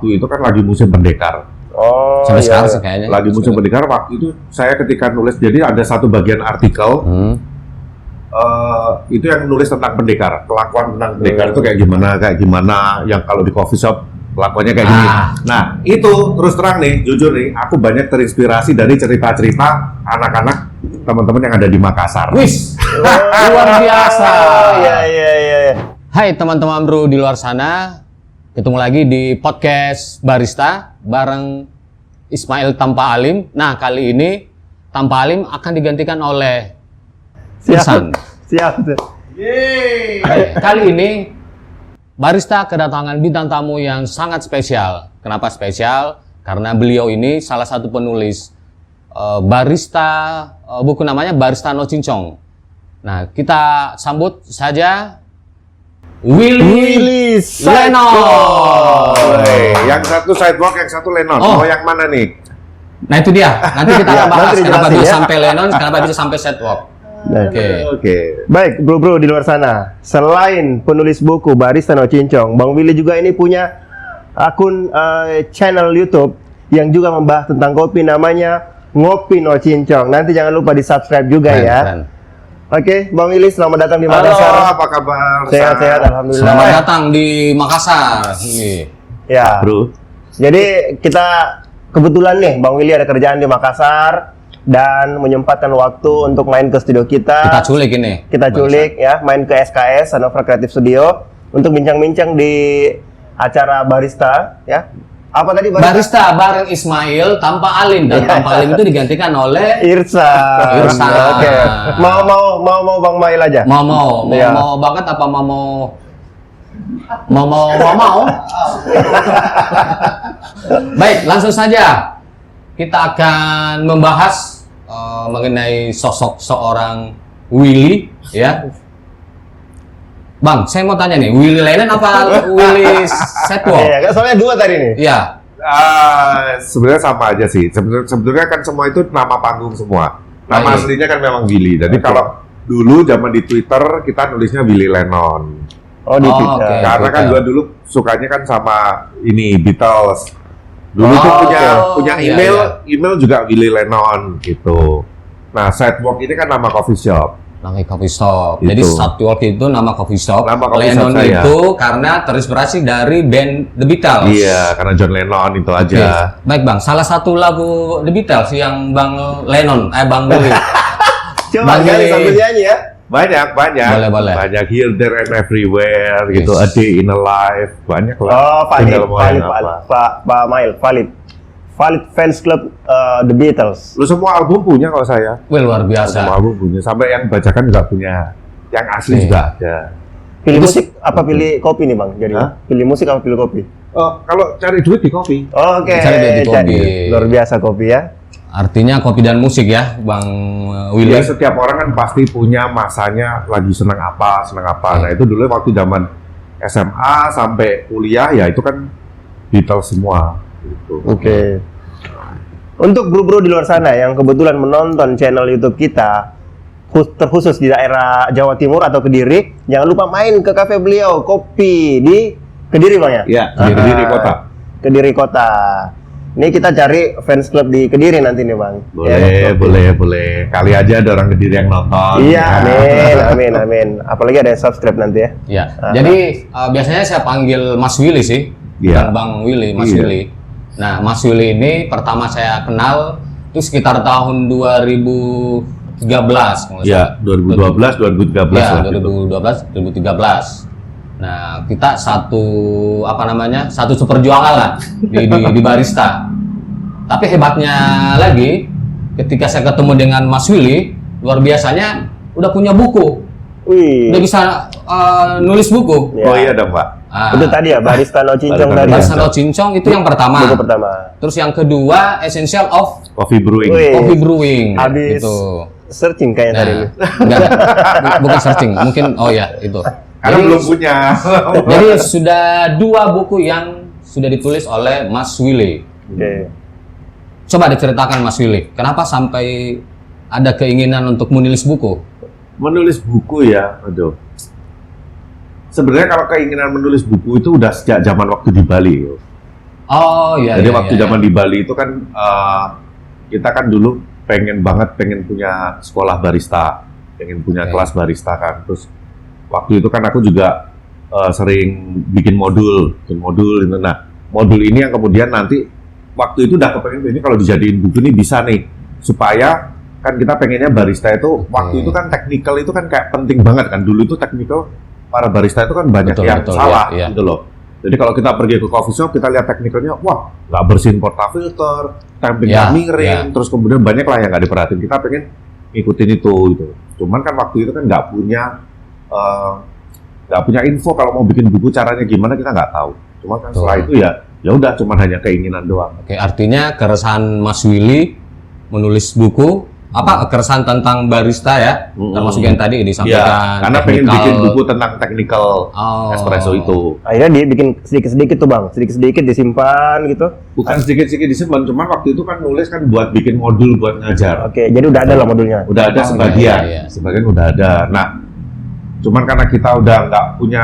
waktu itu kan lagi musim pendekar. Oh, Sampai iya. sekarang sih kayaknya. Lagi musim pendekar waktu itu saya ketika nulis, jadi ada satu bagian artikel itu yang nulis tentang pendekar, kelakuan tentang pendekar itu kayak gimana, yang kalau di coffee shop kelakuannya kayak gini. Nah itu terus terang nih, jujur nih, aku banyak terinspirasi dari cerita-cerita anak-anak teman-teman yang ada di Makassar. Wis, luar biasa. Iya. Hai teman-teman bro di luar sana, ketemu lagi di podcast Barista bareng Ismail Tanpa Alim. Nah kali ini Tanpa Alim akan digantikan oleh Irsan. Siap. Kali ini Barista kedatangan bintang tamu yang sangat spesial. Kenapa spesial? Karena beliau ini salah satu penulis barista, buku namanya Barista No Cincong. Nah, kita sambut saja Willy Lennon. Yang satu sidewalk, yang satu Lennon. Oh. Oh, yang mana nih? Nah itu dia. Nanti kita akan bahas nanti kenapa dijelasin bisa ya. sampai Lennon, kenapa bisa sampai Sidewalk. Oke. Baik, bro di luar sana. Selain penulis buku Barista No Cincong, Bang Willy juga ini punya akun channel YouTube yang juga membahas tentang kopi, namanya Ngopi No Cincong. Nanti jangan lupa di subscribe juga Keren, ya. keren. Oke, Bang Willy, selamat datang di Halo, Makassar. apa kabar? Sehat-sehat, alhamdulillah. Selamat datang di Makassar. Ini. Ya. Bro. Jadi kita kebetulan nih, Bang Willy ada kerjaan di Makassar dan menyempatkan waktu untuk main ke studio kita. Kita culik ini. Kita culik ya, main ke SKS Hannover Creative Studio untuk bincang-bincang di acara barista ya. Apa tadi Barista bareng Ismail Tanpa Alim, dan Tanpa Alim itu digantikan oleh Irsan. Irsan. Oke. Mau Bang Mail aja. mau Iya. banget apa mau. Baik, langsung saja kita akan membahas mengenai sosok seorang Willy ya. Bang, saya mau tanya nih, Willy Lennon apa Willy Setwo? Iya, kan soalnya dua tadi nih. Iya. Sebenarnya sama aja sih. Sebetulnya kan semua itu nama panggung semua. Nama Baik. aslinya kan memang Willy. Jadi Oke. kalau dulu zaman di Twitter kita nulisnya Willy Lennon. Oh, di Oh, Twitter. oke. Karena kan Twitter. gua dulu sukanya kan sama ini Beatles. Dulu tuh punya iya, email juga Willy Lennon gitu. Nah, Sidewalk ini kan nama coffee shop. Namanya coffee shop. Gitu. Jadi Sidewalk itu nama coffee shop. Nama coffee Lennon shop saya. itu karena terinspirasi dari band The Beatles. Iya, karena John Lennon itu Oke. aja. Baik Bang, salah satu lagu The Beatles yang Bang Lennon, Bang Willy. Coba Bang kali Willy. sambil nyanyi ya. Banyak. Boleh. Banyak Here, There, and Everywhere gitu. Yes. A Day in a Life. Banyak lah. Oh, Tinggal valid, mau valid, yang apa. Pak Mail, valid. Valid fans club The Beatles. Lu semua album punya kalau saya. Wih, luar Semua biasa. album punya. Sampai yang bacakan juga punya. Yang asli Nih. juga ada. Pilih Itu musik apa pilih kopi nih Bang? Jadi Hah? pilih musik apa pilih kopi? Oh, kalau cari duit di kopi. Oke, Cari dia di kopi. luar biasa kopi ya. Artinya kopi dan musik ya, Bang Willy. Ya, setiap orang kan pasti punya masanya lagi seneng apa. Nah, itu dulu waktu zaman SMA sampai kuliah ya itu kan Beatles semua. Gitu. Oke. Untuk bro-bro di luar sana yang kebetulan menonton channel YouTube kita, terkhusus di daerah Jawa Timur atau Kediri, jangan lupa main ke kafe beliau kopi di Kediri Bang ya? Iya, di Kediri Kota. Kediri Kota. Ini kita cari fans club di Kediri nanti nih Bang. Ya, Boleh. Kali aja ada orang Kediri yang nonton. Iya, Ya. amin. Apalagi ada yang subscribe nanti ya. Ya. Jadi biasanya saya panggil Mas Willy sih, Iya. bukan Bang Willy, Mas Iya. Willy. Nah, Mas Willy ini pertama saya kenal itu sekitar tahun 2013. kalau nggak Ya, 2012, 2013 Ya, lah. gitu. 2013. Nah, kita satu seperjuangan lah di barista. Tapi hebatnya lagi, ketika saya ketemu dengan Mas Willy, luar biasanya udah punya buku, Wih. udah bisa nulis buku. Ya. Oh iya dong, Pak. Ah, Itu tadi ya Barista No Cincong Barista tadi. Barista No Cincong itu yang pertama. Buku pertama. Terus yang kedua, Essential of Coffee Brewing. Wih. Coffee Brewing. Habis Gitu. searching kayaknya tadi Nah, ini. enggak, bukan searching, mungkin itu. Karena belum punya. Jadi sudah 2 buku yang sudah ditulis oleh Mas Willy. Oke. Coba diceritakan Mas Willy, kenapa sampai ada keinginan untuk menulis buku? Menulis buku ya, aduh. Sebenarnya kalau keinginan menulis buku itu udah sejak zaman waktu di Bali. Oh iya. Jadi iya, waktu iya, zaman di Bali itu kan kita kan dulu pengen punya sekolah barista, pengen punya Oke. kelas barista kan. Terus waktu itu kan aku juga sering bikin modul gitu. Nah, modul ini yang kemudian nanti waktu itu udah kepengen ini kalau dijadiin buku ini bisa nih, supaya kan kita pengennya barista itu waktu itu kan teknikal itu kan kayak penting banget kan. Dulu itu teknikal para barista itu kan banyak Betul, yang betul, salah iya, iya. gitu loh. Jadi kalau kita pergi ke coffee shop, kita lihat teknikalnya, wah nggak bersihin portafilter, tampingnya Ya, miring, terus kemudian banyak lah yang nggak diperhatiin. Kita pengen ngikutin itu gitu. Cuman kan waktu itu kan nggak punya info kalau mau bikin buku caranya gimana, kita nggak tahu. Cuman kan setelah itu ya udah, cuman hanya keinginan doang. Oke, artinya keresahan Mas Willy menulis buku keresahan tentang barista ya, termasuk yang tadi disampaikan. Iya, karena pengen bikin buku tentang technical espresso itu. Akhirnya dia bikin sedikit-sedikit tuh bang, sedikit-sedikit disimpan gitu. Bukan sedikit-sedikit disimpan, cuman waktu itu kan nulis kan buat bikin modul buat ngajar. Oke, jadi udah ada lah modulnya. Udah ada sebagian, iya. sebagian udah ada. Nah, cuman karena kita udah nggak punya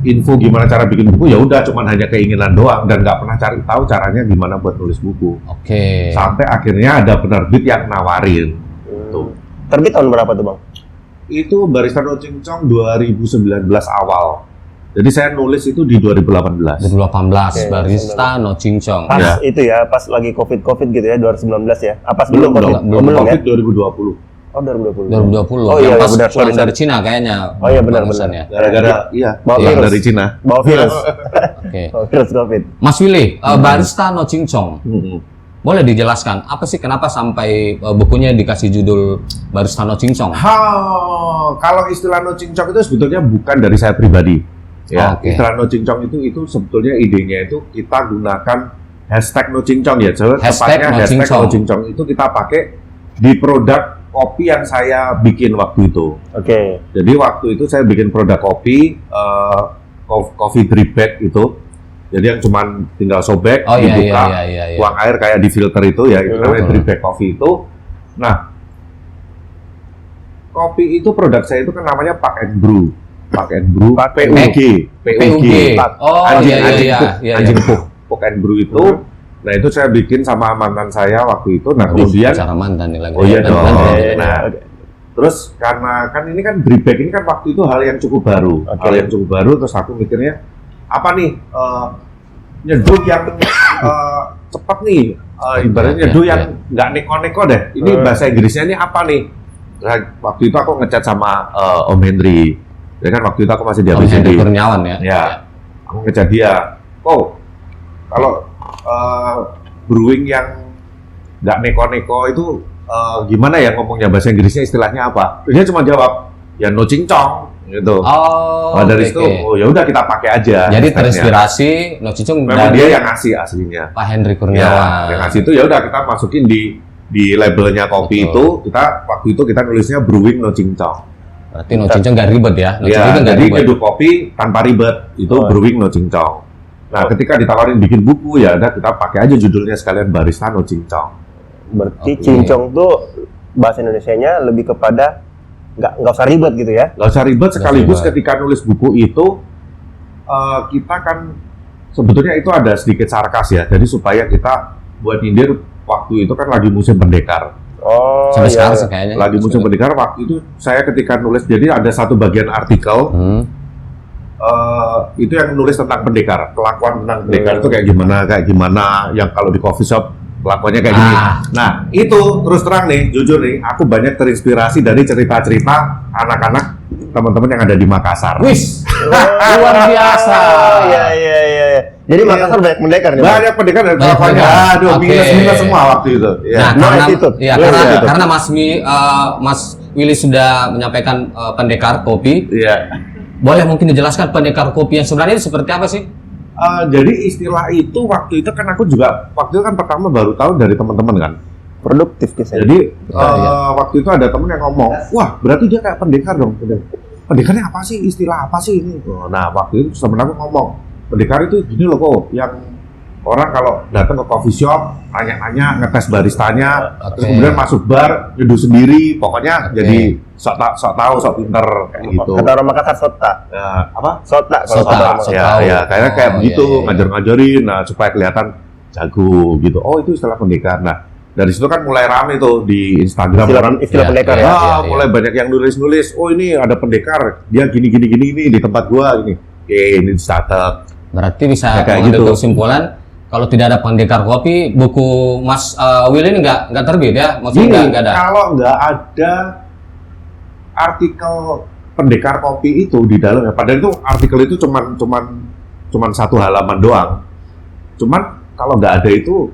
info gimana cara bikin buku, ya udah cuman hanya keinginan doang dan nggak pernah cari tahu caranya gimana buat nulis buku. Oke. Sampai akhirnya ada penerbit yang nawarin. Tuh. Terbit tahun berapa tuh bang? Itu Barista No Cincong 2019 awal. Jadi saya nulis itu di 2018. 2018 Oke, Barista No Cincong. Pas Ya. itu ya, pas lagi COVID gitu ya, 2019 ya. Apa Belum sebelum dong, COVID? belum Belum ya? COVID 2020. Oh 2020. 2020. Oh iya, yang pas benar, pulang sorry. dari Cina kayaknya. Oh iya, benar, barusan benar. ya. Gara-gara Bawa pulang virus. dari Cina. Bawa virus. Oke. Bawa virus COVID. Mas Willy, Barista No Cincong. Mm-mm. Boleh dijelaskan apa sih kenapa sampai bukunya dikasih judul Barista No Cincong? Kalau istilah No Cincong itu sebetulnya bukan dari saya pribadi. Ya, Oke. istilah No Cincong itu sebetulnya idenya itu kita gunakan hashtag No Cincong ya. Jadi Hashtag tepatnya No hashtag Cincong. No Cincong itu kita pakai di produk kopi yang saya bikin waktu itu. Oke. Jadi waktu itu saya bikin produk kopi, coffee drip bag itu. Jadi yang cuman tinggal sobek, Oh, iya, dibuka, iya. buang air kayak di filter itu ya, itu namanya Betul. drip bag coffee itu. Nah, kopi itu produk saya itu kan namanya Pack and Brew, PUG, PUG. Oh anjing iya. Pack and Brew itu. Nah itu saya bikin sama mantan saya waktu itu. Nah kemudian, Cara mantan nih lagi. oh iya dong. Mantan. Nah, terus karena kan ini kan drip bag ini kan waktu itu hal yang cukup baru, terus aku mikirnya apa nih nyeduh yang cepat nih, ibaratnya nyeduh yang nggak neko-neko deh. Ini bahasa Inggrisnya ini apa nih? Nah, waktu itu aku ngechat sama Om Hendri, ya kan waktu itu aku masih di Om ABCD. Hendri Kurniawan ya. Ya, aku ngechat dia, kalau brewing yang nggak neko-neko itu gimana ya ngomongnya, bahasa Inggrisnya istilahnya apa? Dia cuma jawab ya no cincong gitu. Oh, Dari oke, situ, oke. oh ya udah kita pakai aja. Jadi hashtagnya. terinspirasi No Cincong Memang dari dia yang ngasih aslinya. Pak Hendri Ya, Kurniawan. yang ngasih itu ya udah kita masukin di labelnya kopi Betul. itu. Waktu itu kita nulisnya brewing no cincong. Berarti No Cincong nggak ribet ya? No Ya, Cincong nggak jadi ribet. nyeduh kopi tanpa ribet itu brewing no cincong. Nah, ketika ditawarin bikin buku ya udah kita pakai aja judulnya sekalian Barista no cincong. Berarti Oke. cincong tuh bahasa Indonesianya lebih kepada nggak usah ribet gitu ya? Nggak usah ribet, sekaligus ribet. ketika nulis buku itu kita kan sebetulnya itu ada sedikit sarkas ya. Jadi supaya kita buat nyindir waktu itu kan lagi musim pendekar. Oh Sampai iya. sekarang sih kayaknya. Lagi musim pendekar waktu itu saya ketika nulis, jadi ada satu bagian artikel itu yang nulis tentang pendekar, kelakuan tentang pendekar itu kayak gimana yang kalau di coffee shop kelakuannya kayak gini. Nah itu terus terang nih, jujur nih, aku banyak terinspirasi dari cerita-cerita anak-anak teman-teman yang ada di Makassar. Wis, luar biasa. Iya. Jadi Makassar banyak pendekar nih. Bang? Banyak pendekar dan Banyak kelakuannya, pendekar. aduh Oke. minus semua waktu itu. Ya. Nah, No karena, attitude. ya, No karena, attitude. karena Mas Willy sudah menyampaikan pendekar kopi, Iya. boleh mungkin dijelaskan pendekar kopi yang sebenarnya itu seperti apa sih? Jadi istilah itu waktu itu kan aku juga waktu itu kan pertama baru tahu dari teman-teman kan. Produktif biasanya. Jadi Iya. waktu itu ada temen yang ngomong, wah berarti dia kayak pendekar dong. Pendekarnya apa sih? Istilah apa sih ini? Nah waktu itu temen aku ngomong, pendekar itu gini loh kok, yang orang kalau datang ke coffee shop, nanya-nanya, ngetes baristanya, terus Oke. kemudian masuk bar, nyeduh sendiri, pokoknya Oke. jadi sok tahu, sok pinter kayak gitu. Kata orang Makassar sota. Ya, apa? Sota kalau Sota. kata orang Sok Ya, tahu. ya, kayaknya kayak Oh, begitu, iya, iya. ngajar-ngajarin, nah supaya kelihatan jago gitu. Oh itu istilah pendekar. Nah dari situ kan mulai rame tuh di Instagram orang. Istilah Iya, pendekar iya. ya. Mulai banyak yang nulis-nulis. Oh ini ada pendekar, dia gini di tempat gua ini. Oke, ini dicatat. Berarti bisa Ya, kayak mengambil gitu. kesimpulan kalau tidak ada pendekar kopi, buku Mas Will ini nggak terbit ya? Maksudnya Gini, nggak ada. kalau nggak ada artikel pendekar kopi itu di dalamnya, padahal itu artikel itu cuman satu halaman doang. Cuman kalau nggak ada itu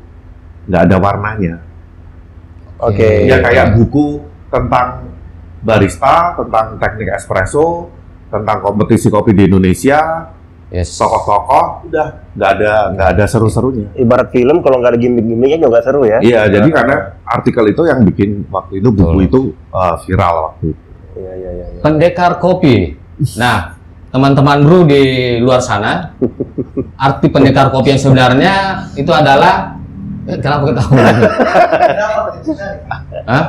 nggak ada warnanya. Oke. Ya kayak buku tentang barista, tentang teknik espresso, tentang kompetisi kopi di Indonesia, Yes. tokoh-tokoh, udah nggak ada seru-serunya. Ibarat film kalau nggak ada gimmick-gimmicknya juga seru ya. Iya, jadi karena artikel itu yang bikin waktu itu buku Betul. itu viral waktu itu. Iya. Pendekar kopi. Nah, teman-teman bro di luar sana, arti pendekar kopi yang sebenarnya itu adalah kenapa ketahuan? Hah?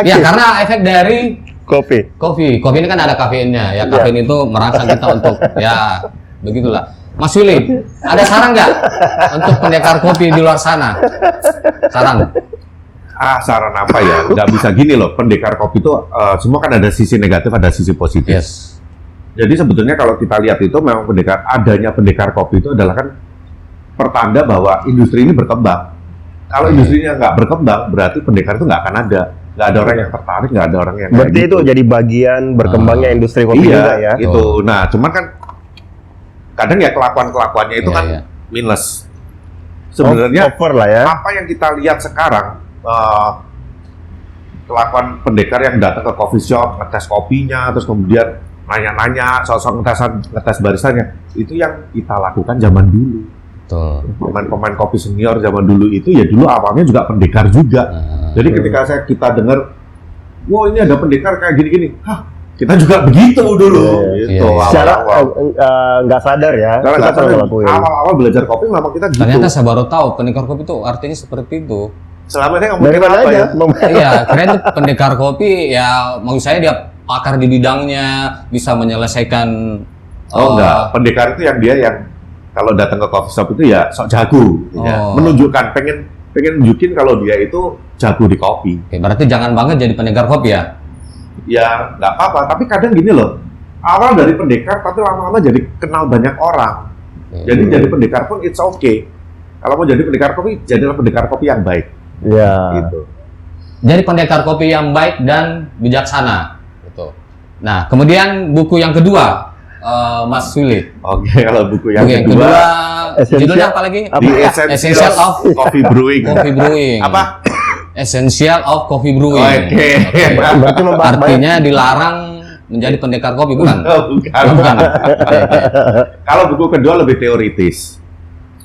Ya karena efek dari Kopi. kopi. Kopi ini kan ada kafeinnya. Ya kafein itu merangsang kita untuk ya begitulah. Mas Willy, ada saran nggak untuk pendekar kopi di luar sana? Saran? Saran apa ya? Nggak bisa gini loh, pendekar kopi itu semua kan ada sisi negatif, ada sisi positif. Yes. Jadi sebetulnya kalau kita lihat itu memang adanya pendekar kopi itu adalah kan pertanda bahwa industri ini berkembang. Kalau industrinya nggak berkembang, berarti pendekar itu nggak akan ada. Nggak ada orang yang tertarik, nggak ada orang yang kayak Berarti itu gitu. jadi bagian berkembangnya industri kopi Iya, juga ya. gitu. Nah, cuman kan kadang ya kelakuannya itu Iya, kan iya. minus. Sebenarnya Over lah ya. apa yang kita lihat sekarang kelakuan pendekar yang datang ke coffee shop, ngetes kopinya, terus kemudian nanya-nanya, sosok ngetes baristanya, itu yang kita lakukan zaman dulu. Betul. Pemain-pemain kopi senior zaman dulu itu ya dulu awalnya juga pendekar juga. Jadi ketika kita dengar, wah ini ada pendekar kayak gini-gini, hah kita juga begitu dulu. Iya, Gitu. iya. Secara Awal-awal. nggak sadar ya. Karena Kita nggak selalu sadar, ngelakuin. awal-awal belajar kopi memang kita gitu. Ternyata saya baru tahu pendekar kopi itu artinya seperti itu. Selama ini Dari ngomongin mana apa aja? ya? Iya, keren tuh pendekar kopi ya maksud saya dia pakar di bidangnya, bisa menyelesaikan Oh enggak, pendekar itu yang dia yang kalau datang ke coffee shop itu ya sok jago, ya. Oh. Menunjukkan pengen nunjukin kalau dia itu jago di kopi. Oke, berarti jangan banget jadi pendekar kopi ya. Ya nggak apa-apa, tapi kadang gini loh, awal dari pendekar tapi lama-lama jadi kenal banyak orang. Jadi jadi pendekar pun it's okay. Kalau mau jadi pendekar kopi, jadilah pendekar kopi yang baik. Ya. Gitu. Jadi pendekar kopi yang baik dan bijaksana. Gitu. Nah, kemudian buku yang kedua, Mas Willy. Oke, kalau buku yang Buku yang kedua, kedua, Essential- judulnya apa lagi? The Essential of Coffee Brewing. Coffee Brewing. Apa? Essential of Coffee Brewing. Oke. Berarti membahas banyak. Artinya dilarang menjadi pendekar kopi, bukan? Bukan. Bukan. Oke, oke. Kalau buku kedua lebih teoritis.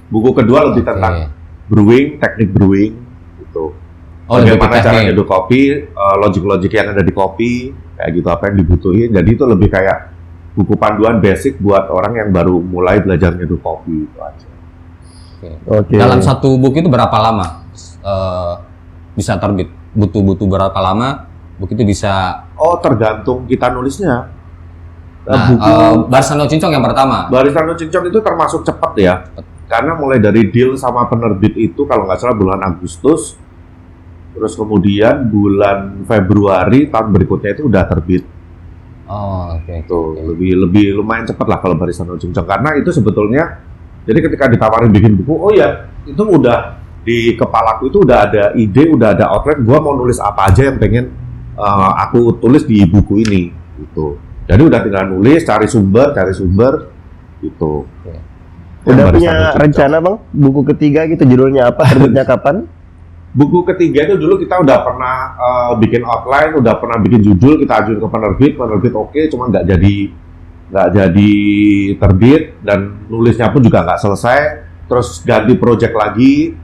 Buku kedua lebih tentang brewing, teknik brewing, gitu. Oh, lebih ke Bagaimana cara teknik. nyeduh kopi, logik-logik yang ada di kopi, kayak gitu apa yang dibutuhin. Jadi itu lebih kayak buku panduan basic buat orang yang baru mulai belajar nyeduh kopi itu aja. Oke. Dalam satu buku itu berapa lama bisa terbit? Butuh berapa lama buku itu bisa? Oh, tergantung kita nulisnya. Nah, buku Barsano Cincong yang pertama. Barisan Cincong itu termasuk cepat ya. Karena mulai dari deal sama penerbit itu kalau nggak salah bulan Agustus, terus kemudian bulan Februari tahun berikutnya itu udah terbit. Oh, oke. Tuh, lebih lumayan cepat lah kalau Barisan Cincong karena itu sebetulnya jadi ketika ditawarin bikin buku, oh ya, itu udah di kepalaku itu udah ada ide, udah ada outline gua mau nulis apa aja yang pengen aku tulis di buku ini gitu. Jadi udah tinggal nulis, cari sumber gitu. Udah Barisan punya Cincong. rencana bang? Buku ketiga gitu judulnya apa? Terbitnya kapan? Buku ketiga itu dulu kita udah pernah bikin outline, udah pernah bikin judul, kita ajuin ke penerbit oke, cuma nggak jadi terbit dan nulisnya pun juga nggak selesai, terus ganti project lagi,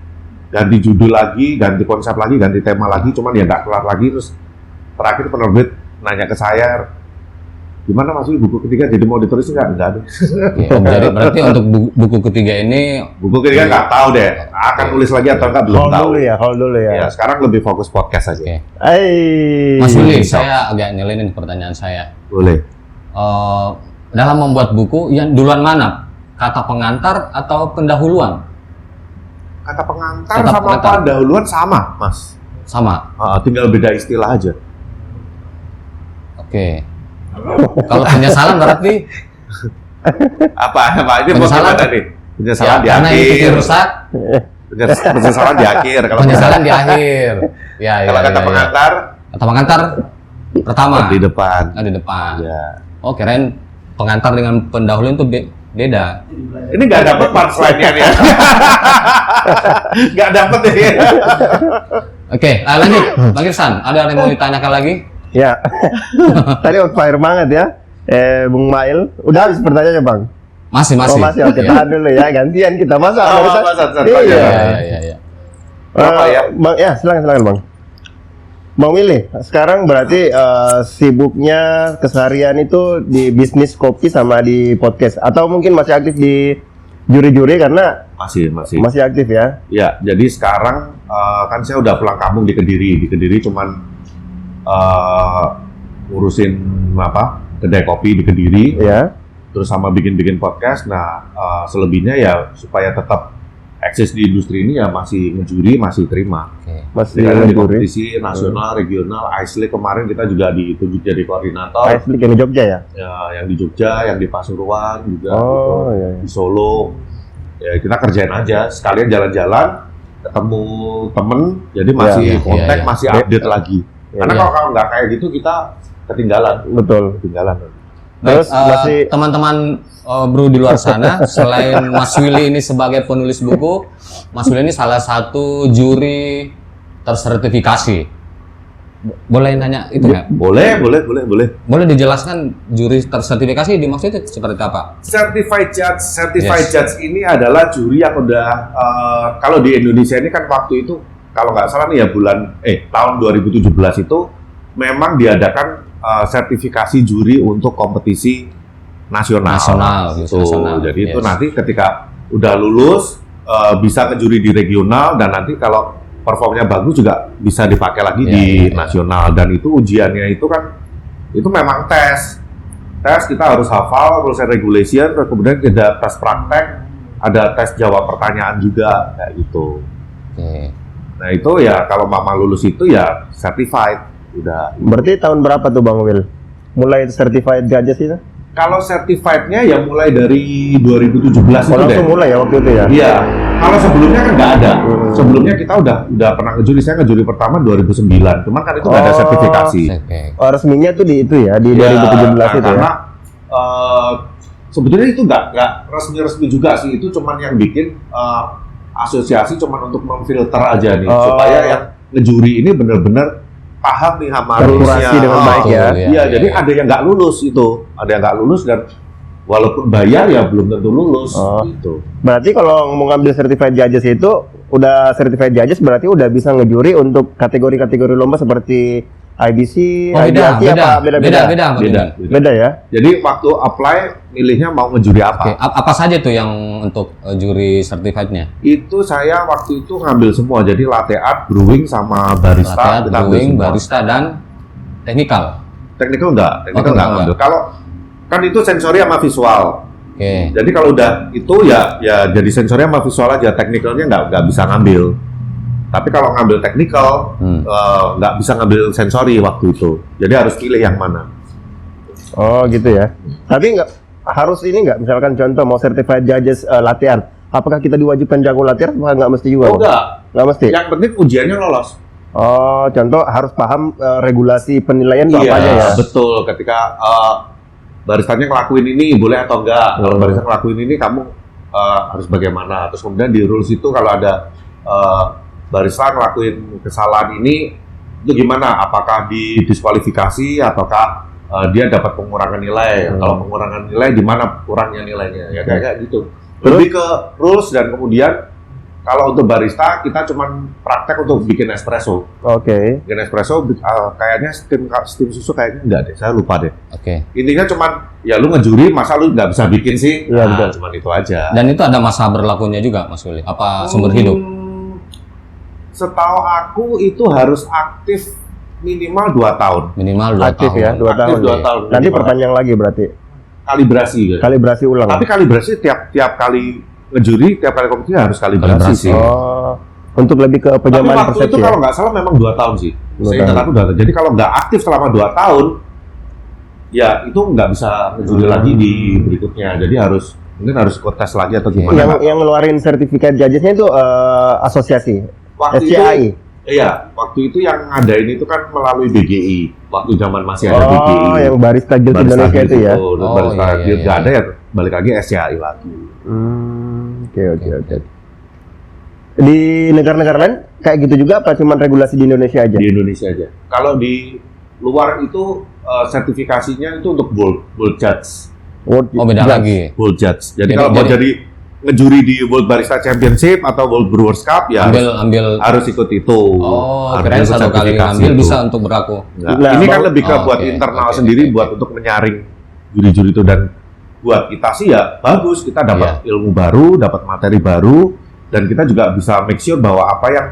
ganti judul lagi, ganti konsep lagi, ganti tema lagi, cuman ya nggak kelar lagi, terus terakhir penerbit nanya ke saya, gimana Mas Willy buku ketiga jadi mau ditulis nggak ada. Ya, jadi berarti untuk buku ketiga ini Buku ketiga nggak tahu deh, akan tulis lagi atau nggak belum tahu. Hold dulu ya. Ya, sekarang lebih fokus podcast aja. Oke. Hai. Mas Willy, saya agak nyelenin pertanyaan saya. Boleh. Dalam membuat buku, yang duluan mana? Kata pengantar atau pendahuluan? Kata pengantar Kata sama pengantar. pendahuluan sama, Mas. Sama. Tinggal beda istilah aja. Oke. Kalau penyesalan berarti Apa ini Penyesalan. bagaimana nih? Penyesalan di karena ini akhir. rusak, Penyesalan di akhir. Kalau penyesalan di akhir. Ya, kalau kata pengantar Kata pengantar pertama di depan. di depan. Ya. Oh, keren. Pengantar dengan pendahuluan itu beda. Ini nggak dapet punchline-nya nih. Nggak dapet ya. Oke, lanjut. Bang Irsan, ada yang mau ditanyakan lagi? Ya. Tadi on fire banget ya. Bung Mail, udah habis pertanyaannya, Bang? Masih. Oh, masih. Oke, Ya. tahan dulu ya. Gantian kita masa. Iya. Ya. Berapa ya? Bang, ya, silakan, Bang. Bang Willy, sekarang berarti sibuknya keseharian itu di bisnis kopi sama di podcast, atau mungkin masih aktif di juri-juri karena Masih. aktif ya? Ya, jadi sekarang kan saya udah pulang kampung di Kediri. Di Kediri cuman ngurusin kedai kopi di Kediri. Ya. Terus sama bikin podcast. Nah, selebihnya ya supaya tetap eksis di industri ini ya masih ngejuri, masih terima. Oke. Masih Jadi di juri. kompetisi nasional, regional, Ice League kemarin kita juga ditunjuk jadi koordinator. Ice League yang di Jogja ya? Ya, yang di Jogja, yang di Pasuruan juga, Oh, gitu. iya. Di Solo. Ya kita kerjain aja, sekalian jalan-jalan, ketemu temen, jadi masih Iya, kontak, iya. masih update lagi. Karena iya. kalau nggak kayak gitu kita ketinggalan. Betul. Baik, Terus masih teman-teman bro di luar sana, selain Mas Willy ini sebagai penulis buku, Mas Willy ini salah satu juri tersertifikasi. Boleh nanya itu nggak? Boleh. Boleh dijelaskan juri tersertifikasi dimaksudnya seperti apa? Certified Yes. judge ini adalah juri yang udah kalau di Indonesia ini kan waktu itu kalau nggak salah nih ya tahun 2017 itu memang diadakan sertifikasi juri untuk kompetisi nasional. Gitu, Tuh, nasional. jadi itu Yes. nanti ketika udah lulus bisa ke juri di regional dan nanti kalau performnya bagus juga bisa dipakai lagi Iya, di iya. nasional dan itu ujiannya itu kan itu memang tes kita harus hafal rules and regulation, terus kemudian ada tes praktek, ada tes jawab pertanyaan juga kayak gitu. Oke. Nah itu ya kalau mama lulus itu ya certified udah. berarti tahun berapa tuh Bang Will? Mulai certified judges itu? Kalau certifiednya ya mulai dari 2017 itu deh. Langsung mulai ya waktu itu ya? Iya. Kalau sebelumnya kan nggak ada. Hmm. Sebelumnya kita udah pernah ngejuri. Saya ngejuri pertama 2009. Cuman kan itu nggak ada Oh. sertifikasi. Oke. Oh, resminya tuh di itu ya, di Iya, 2017 itu ya? karena sebetulnya itu nggak resmi juga sih. Itu cuman yang bikin asosiasi cuman untuk memfilter aja nih Oh. supaya yang ngejuri ini benar-benar paham nih sama Terkurasi rulesnya. dengan baik ya. Iya, jadi ada yang nggak lulus itu, ada yang nggak lulus dan walaupun bayar ya belum tentu lulus. Oh. Gitu. Berarti kalau mau ngambil certified judges itu, udah certified judges berarti udah bisa ngejuri untuk kategori-kategori lomba seperti IBC, Oh, beda. IBC apa? Beda-beda? Beda ya? Jadi waktu apply milihnya mau ngejuri apa? Oke, apa saja tuh yang untuk juri certified-nya? Itu saya waktu itu ngambil semua. Jadi latte art, brewing sama barista. Latte art, kita ambil brewing, semua. barista dan technical. Technical enggak, technical Oh, enggak enggak. ngambil. Kalau kan itu sensori sama visual. Oke. Jadi kalau udah itu ya jadi sensori sama visual aja. Technicalnya nggak bisa ngambil. Tapi kalau ngambil technical nggak bisa ngambil sensori waktu itu. Jadi harus pilih yang mana. Oh gitu ya. Tapi nggak harus ini nggak? Misalkan contoh mau certified judges latte art, apakah kita diwajibkan jago latte art? Apa nggak mesti juga? Oh Bang? enggak. Nggak mesti. Yang penting ujiannya lolos. Oh, contoh harus paham regulasi penilaian itu apa aja ya? Betul. Ketika baristanya ngelakuin ini boleh atau enggak. Kalau barista ngelakuin ini kamu harus bagaimana. Terus kemudian di rules itu kalau ada barista ngelakuin kesalahan ini itu gimana? Apakah didiskualifikasi ataukah dia dapat pengurangan nilai? Kalau pengurangan nilai di mana kurangnya nilainya? Ya kayak gitu. Lebih ke rules dan kemudian Kalau untuk barista kita cuman praktek untuk bikin espresso. Oke. Bikin espresso kayaknya steam susu kayaknya enggak deh, saya lupa deh. Oke. Intinya cuman ya lu ngejuri, masa lu nggak bisa bikin sih? Iya, betul. Cuman itu aja. Dan itu ada masa berlakunya juga, Mas Willy? Apa sumber hidup? Setahu aku itu harus aktif minimal 2 tahun. Minimal 2 Aktif tahun. ya, 2 Aktif tahun. 2 tahun. Nanti minimal. perpanjang lagi berarti. Kalibrasi gitu. Kalibrasi ulang. Tapi kalibrasi tiap kali ngejuri, tiap kali kompetisi harus kalibrasi Kalibrasi. sih. Oh, untuk lebih ke Tapi penyamaan waktu persepsi. itu Ya? kalau nggak salah memang 2 tahun sih. 2 Saya ingat tahun. aku 2 tahun. Jadi kalau nggak aktif selama 2 tahun, ya itu nggak bisa ngejuri lagi di berikutnya. Jadi mungkin harus ikut tes lagi atau gimana. Yang ngeluarin sertifikat judges-nya itu asosiasi Waktu SCAI. itu, iya, waktu itu yang ngadain itu kan melalui BGI. Waktu zaman masih ada BGI. Oh, yang barista guild Barista Indonesia Guild itu ya. Barista iya, Guild iya, nggak iya. ada ya, balik lagi SCAI lagi. Oke. Di negara-negara lain kayak gitu juga apa cuman regulasi di Indonesia aja? Di Indonesia aja. Kalau di luar itu sertifikasinya itu untuk World Judge. World Oh, beda Judge. lagi. World Judge. Jadi Jadi- kalau mau jadi- jadi ngejuri di World Barista Championship atau World Brewers Cup ya Ambil. harus ikut itu. Oh, Harus kirain ikut satu kali sertifikasi ngambil itu. bisa untuk berlaku. Enggak. Nah, Ini kan Bang- lebih ke Oh, buat oke, internal oke, sendiri, oke, buat oke. untuk menyaring juri-juri itu, dan buat kita sih ya bagus, kita dapat ilmu baru, dapat materi baru, dan kita juga bisa make sure bahwa apa yang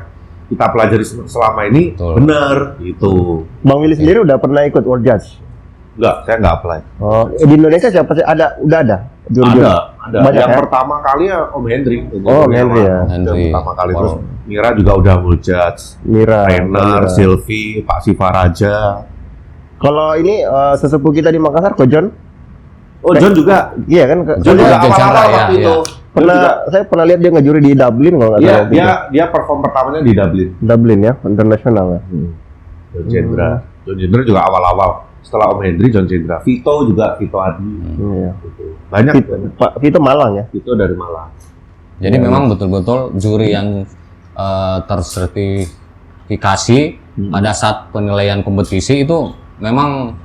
kita pelajari selama ini Betul. benar gitu. Bang Willy sendiri udah pernah ikut World Judge? Enggak, saya nggak apply. Oh, di Indonesia siapa sih? Udah ada. Juri-juri? Ada. Banyak Yang ya? pertama kali ya Om Hendry. Oh, Om Hendry ya. Yang Hendry. pertama kali. Wow. Terus Mira juga udah World Judge. Mira. Trainer, Mira. Sylvie, Pak Siva Raja. Kalau ini sesepuh kita di Makassar, Ko John? Oh, John juga. Iya kan? John juga John Chandra, awal-awal ya, waktu ya. itu. Saya pernah lihat dia ngejuri di Dublin kalau nggak Dia, salah. waktu itu. dia perform pertamanya di Dublin. Dublin ya, internasional ya. John Chandra. John Chandra juga awal-awal. Setelah Om Hendry, John Chandra. Vito juga, Vito Adi. Iya. Gitu. Banyak. Pak Vito Malang ya. Vito dari Malang. Jadi memang betul-betul juri yang tersertifikasi pada saat penilaian kompetisi itu memang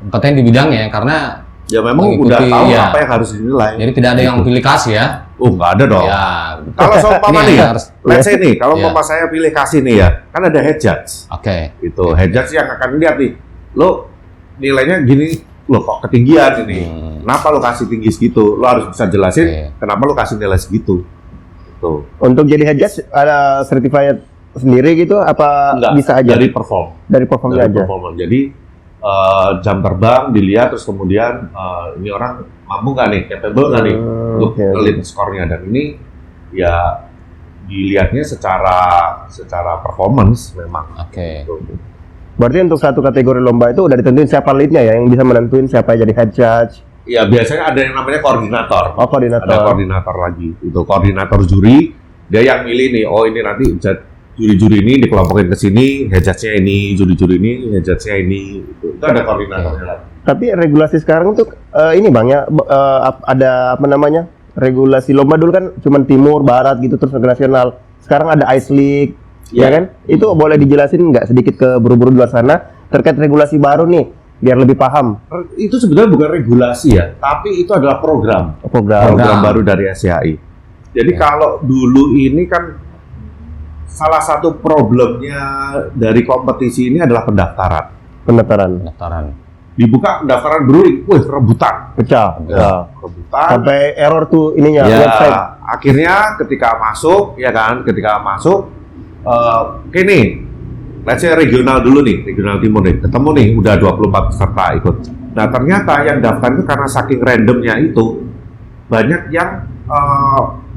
kompeten di bidangnya, karena Ya memang mengikuti, udah tahu ya. apa yang harus dinilai. jadi tidak ada yang pilih kasih ya. Oh, nggak ada dong. Ya, Kalau seumpama Ini nih, yang harus- let's say nih, kalau Iya. umpama saya pilih kasih nih ya, kan ada head judge. oke. Itu head judge yang akan lihat nih, lo nilainya gini, lo kok ketinggian ini. Kenapa lo kasih tinggi segitu? Lo harus bisa jelasin Oke. kenapa lo kasih nilai segitu. Tuh. Untuk jadi head judge ada certified sendiri gitu apa Enggak, bisa aja dari perform. dari performnya Dari aja? perform. Jadi jam terbang dilihat, terus kemudian ini orang mampu nggak nih, capable nggak nih untuk oke. ngelit skornya, dan ini ya dilihatnya secara performance memang. Oke. Berarti untuk satu kategori lomba itu udah ditentuin siapa leadnya ya, yang bisa menentuin siapa yang jadi head judge. Ya biasanya ada yang namanya koordinator. Oh, koordinator. Ada koordinator lagi. Itu koordinator juri, dia yang milih nih, oh ini nanti juri-juri ini dikelompokin ke sini, head judge-nya ini, juri-juri ini, head judge-nya ini. Itu ada koordinatornya lagi. Tapi regulasi sekarang tuh ini Bang ya, ada apa namanya? Regulasi lomba dulu kan cuman timur, barat gitu terus nasional. Sekarang ada Ice League, ya Iya. kan? Itu boleh dijelasin nggak sedikit ke buru-buru di luar sana terkait regulasi baru nih, biar lebih paham Itu sebenarnya bukan regulasi ya, tapi itu adalah program. program. Program baru dari SCAI. Jadi kalau dulu ini kan salah satu problemnya dari kompetisi ini adalah pendaftaran. pendaftaran. Pendaftaran. Dibuka pendaftaran brewing, wih rebutan. Pecah. Ya, rebutan. Sampai error tuh ininya Ya, website. akhirnya ketika masuk, ya kan, ketika masuk, oke nih, let's say regional dulu nih, regional timur nih, ketemu nih, udah 24 peserta ikut. Nah ternyata yang daftar itu karena saking randomnya itu, banyak yang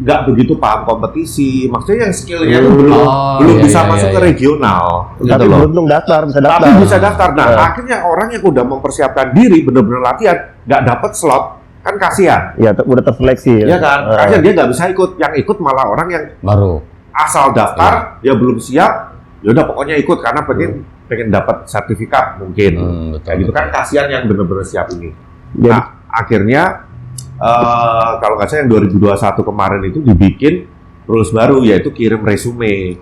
nggak begitu paham kompetisi, maksudnya yang skillnya itu belum iya, bisa iya, masuk iya, ke iya. regional, gitu Tapi loh. beruntung daftar, bisa daftar. Tapi bisa daftar. Nah, Ya. akhirnya orang yang udah mempersiapkan diri, bener-bener latihan, nggak dapet slot, kan kasihan. Ya, udah terseleksi. Ya kan, kasihan dia nggak bisa ikut. Yang ikut malah orang yang Baru. asal daftar, dia belum siap, ya udah pokoknya ikut karena pengen dapat sertifikat mungkin. Betul, Kayak gitu betul. kan, kasihan yang bener-bener siap ini. Jadi, Nah, akhirnya kalau nggak salah yang 2021 kemarin itu dibikin rules baru, yaitu kirim resume.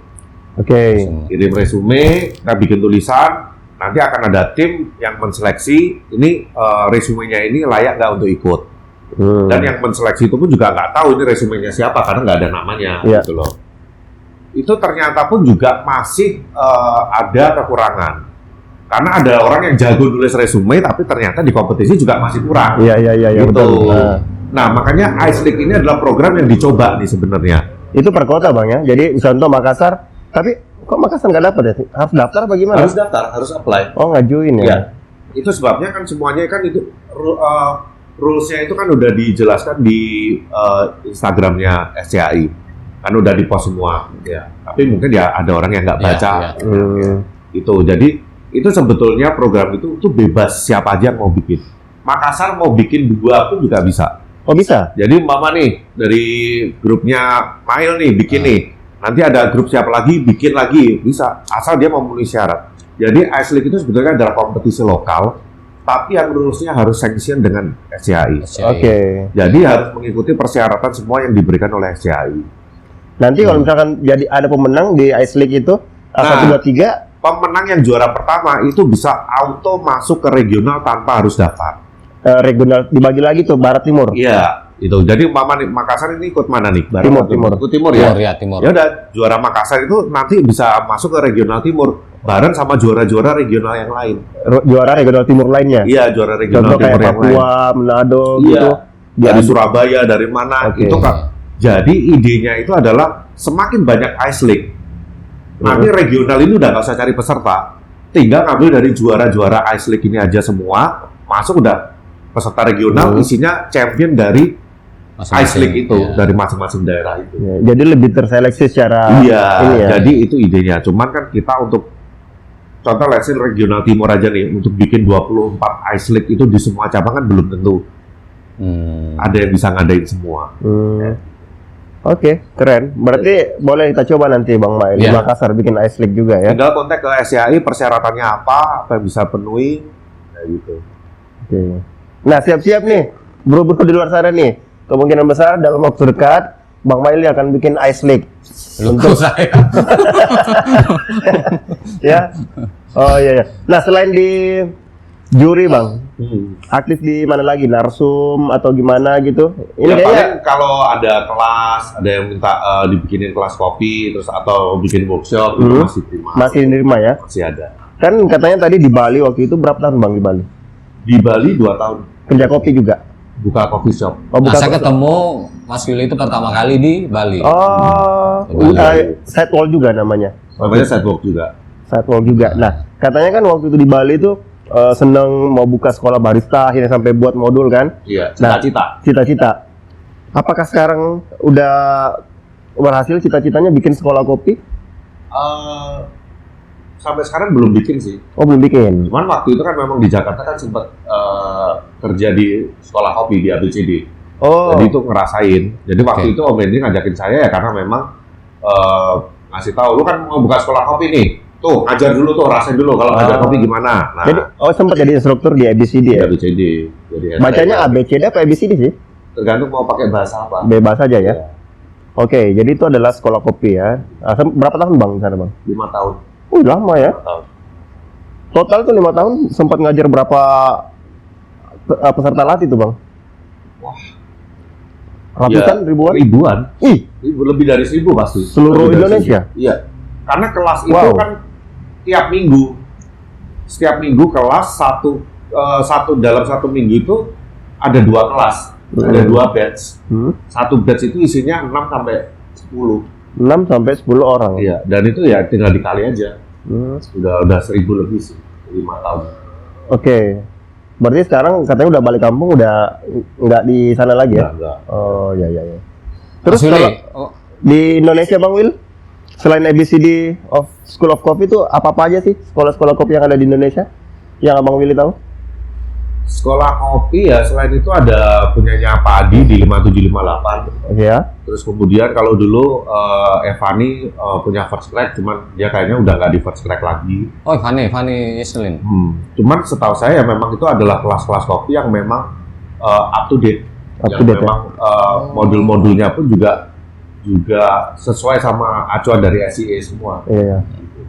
oke. Kirim resume, kita bikin tulisan, nanti akan ada tim yang menseleksi ini resumenya ini layak nggak untuk ikut. Dan yang menseleksi itu pun juga nggak tahu ini resumenya siapa karena nggak ada namanya, Iya. gitu loh. itu ternyata pun juga masih ada kekurangan. Karena ada orang yang jago nulis resume, tapi ternyata di kompetisi juga masih kurang. Iya, Gitu. betul. Nah, makanya Ice League ini adalah program yang dicoba nih sebenarnya. Itu per kota bang ya. Jadi contoh Makassar, tapi kok Makassar nggak dapat ya? Harus daftar apa gimana? Harus daftar, harus apply. Oh ngajuin ya? Ya, itu sebabnya kan semuanya kan itu rules-nya itu kan udah dijelaskan di Instagramnya SCAI, kan udah di-post semua. Ya. Tapi mungkin ya ada orang yang nggak baca. Itu, jadi itu sebetulnya program itu bebas siapa aja yang mau bikin. Makassar mau bikin 2 pun juga bisa. Oh bisa? Jadi mama nih dari grupnya Mail nih bikin nih. Nanti ada grup siapa lagi bikin lagi bisa asal dia memenuhi syarat. Jadi Ice League itu sebetulnya adalah kompetisi lokal, tapi yang rules-nya harus sanction dengan SCAI. Oke. Jadi harus mengikuti persyaratan semua yang diberikan oleh SCAI. Nanti kalau misalkan jadi ada pemenang di Ice League itu, 1, 2, 3, pemenang yang juara pertama itu bisa auto masuk ke regional tanpa harus daftar. regional dibagi lagi tuh Barat Timur. Iya, itu. Jadi Mama nih Makassar ini ikut mana nih? Timur. Ikut Timur ya. Timur. Ya udah, juara Makassar itu nanti bisa masuk ke regional Timur bareng sama juara-juara regional yang lain. Juara regional timur lainnya. Iya, juara regional Contoh timur kayak yang lain. Papua, Manado Iya. gitu. Dari Surabaya, dari mana Oke. itu kan. Jadi idenya itu adalah semakin banyak Ice League. Nanti regional ini udah nggak usah cari peserta, tinggal ngambil dari juara-juara Ice League ini aja semua, masuk udah peserta regional isinya champion dari Ice League itu, ya. dari masing-masing daerah itu. Ya, jadi lebih terseleksi secara Iya, ini ya. jadi itu idenya. Cuman kan kita untuk contoh let's say regional timur aja nih, untuk bikin 24 Ice League itu di semua cabang kan belum tentu ada yang bisa ngadain semua. Oke, keren. Berarti boleh kita coba nanti Bang Mail di Iya. Makassar bikin Ice League juga ya. Tinggal kontak ke SCAI persyaratannya apa yang bisa penuhi, kayak gitu. Oke. Nah, siap-siap nih, bro-bro di luar sana nih. Kemungkinan besar dalam waktu dekat Bang Mail akan bikin Ice League. Untuk saya. Ya. Oh iya. Nah, selain di juri Bang, aktif di mana lagi? Narsum atau gimana gitu? Ini Ya kayaknya paling kalau ada kelas, ada yang minta dibikinin kelas kopi, terus atau bikin workshop, itu masih terima. masih nerima ya. Masih ada. Kan katanya tadi di Bali waktu itu berapa tahun Bang di Bali? Di Bali 2 tahun Kerja kopi juga. buka coffee shop. Oh, Nah, bukan. saya ketemu Mas Willy itu pertama kali di Bali. Oh, side wall juga namanya. Namanya sidewalk juga. Side wall juga. Nah, katanya kan waktu itu di Bali itu seneng mau buka sekolah barista, akhirnya sampai buat modul kan? Iya, Nah, cita-cita. Cita-cita. Apakah sekarang udah berhasil cita-citanya bikin sekolah kopi? Sampai sekarang belum bikin sih. Oh, belum bikin. Cuman waktu itu kan memang di Jakarta kan sempat kerja di sekolah kopi di ABCD. Oh, Jadi itu ngerasain. Jadi waktu Oke. itu Om Henry ngajakin saya ya karena memang ngasih tahu lu kan mau buka sekolah kopi nih. Tuh, ajar dulu tuh, rasain dulu kalau ngajar kopi gimana. Nah, jadi sempat jadi instruktur di ABCD di ya? ABCD. Jadi Bacanya ABCD apa ABCD sih? tergantung mau pakai bahasa apa. Bebas aja ya? Iya. Oke, jadi itu adalah sekolah kopi ya. Berapa tahun Bang di sana Bang? 5 tahun. Lama ya. 5 tahun. Total tuh 5 tahun sempat ngajar berapa peserta latih tuh Bang? Wah. Ratusan, Ya, ribuan? Ribuan. Ih, Lebih dari 1000 pasti. Seluruh Lebih dari Indonesia? 1000. Iya. Karena kelas itu Wow. kan tiap minggu. Setiap minggu kelas dalam satu minggu itu ada 2 kelas. Ada 2 batch. Satu batch itu isinya 6 sampai 10. 6 sampai 10 orang. Iya, dan itu ya tinggal dikali aja. Udah 1000 lebih sih, 5 tahun. Oke. Berarti sekarang katanya udah balik kampung, udah nggak di sana lagi ya? Enggak. Oh, ya. Terus Mas Willy, kalau di Indonesia Bang Will, selain ABCD of School of Coffee itu apa aja sih sekolah-sekolah kopi yang ada di Indonesia? Yang Abang Willy tahu? Sekolah kopi ya, selain itu ada punyanya Pak Adi di 5758. Oke ya. Terus kemudian kalau dulu Evani punya First Crack, cuman dia kayaknya udah nggak di First Crack lagi. oh Fanny Yeselin. Cuman setahu saya memang itu adalah kelas-kelas kopi yang memang up to date. Up to Yang date, ya? memang modul-modulnya pun juga sesuai sama acuan dari SCA semua. Iya.